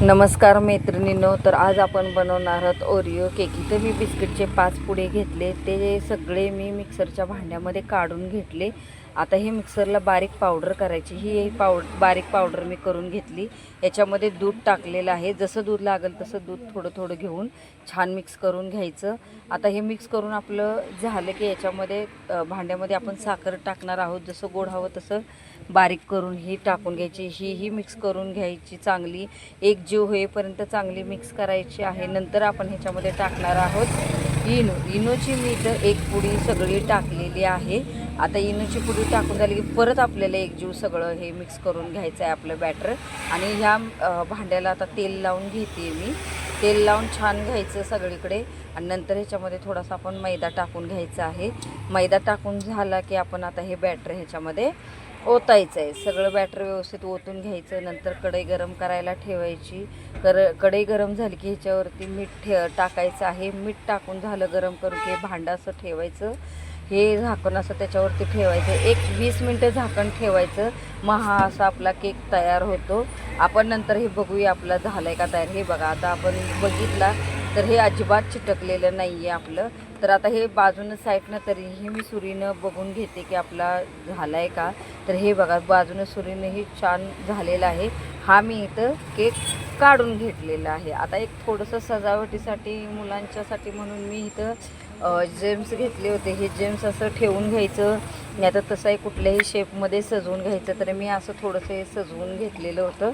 नमस्कार मैत्रिणींनो, तर आज आपण बनवणार आहोत ओरिओ केक। इथे मी बिस्किटचे 5 पुडे घेतले, ते सगळे मी मिक्सरच्या भांड्यामध्ये काढून घेतले। आता हे मिक्सरला बारीक पावडर करायची। ही बारीक पावडर मी करून घेतली। याच्यामध्ये दूध टाकलेलं आहे, जसं दूध लागेल तसं दूध थोडं थोडं घेऊन छान मिक्स करून घ्यायचं। आता हे मिक्स करून आपलं झालं की याच्यामध्ये भांड्यामध्ये आपण साखर टाकणार आहोत। जसं गोड हवं तसं बारीक करून ही टाकून घ्यायची। ही मिक्स करून घ्यायची, चांगली एक जीव होईपर्यंत चांगली मिक्स करायची आहे। नंतर आपण ह्याच्यामध्ये टाकणार आहोत इनोची मी इथं एक पुडी सगळी टाकलेली आहे। आता इनोची पुडी टाकून झाली की परत आपल्याला एक जीव सगळं हे मिक्स करून घ्यायचं आहे आपलं बॅटर। आणि ह्या भांड्याला आता तेल लावून घेते मी। तेल लावून छान घ्यायचं सगळीकडे आणि नंतर ह्याच्यामध्ये थोडासा आपण मैदा टाकून घ्यायचा आहे। मैदा टाकून झाला की आपण आता हे बॅटर ह्याच्यामध्ये ओतायचं आहे। सगळं बॅटर व्यवस्थित ओतून घ्यायचं। नंतर कढई गरम करायला ठेवायची। कढई गरम झाली की ह्याच्यावरती मीठ टाकायचं आहे। मीठ टाकून झालं गरम करून की भांडं असं ठेवायचं, हे झाकण असं त्याच्यावरती ठेवायचं। एक 20 मिनटं झाकण ठेवायचं, मग हा असा आपला केक तयार होतो। आपण नंतर हे बघूया आपला झालं आहे का तयार। हे बघा, आता आपण बघितला तर हे अजिबात चिटकलेलं नाही आहे आपलं। तर आता हे बाजूनं साईडनं तरीही मी सुरीनं बघून घेते की आपला झाला आहे का। तर हे बघा, बाजूनं सुरीनंही छान झालेला आहे। हा मी इथं केक काढून घेतलेला आहे। आता एक थोडंसं सजावटीसाठी मुलांच्यासाठी म्हणून मी इथं जेम्स घेतले होते। हे जेम्स असं ठेवून घ्यायचं, नाही तर तसंही कुठल्याही शेपमध्ये सजवून घ्यायचं। तर मी असं थोडंसं हे सजवून घेतलेलं होतं।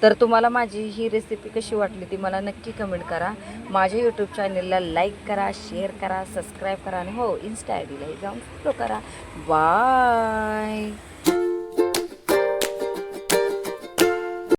तर तुम्हाला माझी ही रेसिपी कशी वाटली ती मला नक्की कमेंट करा। माझ्या यूट्यूब चॅनलला लाईक करा, शेअर करा, सबस्क्राईब करा आणि हो, इन्स्टा आय डीलाही जाऊन फॉलो करा। बाय।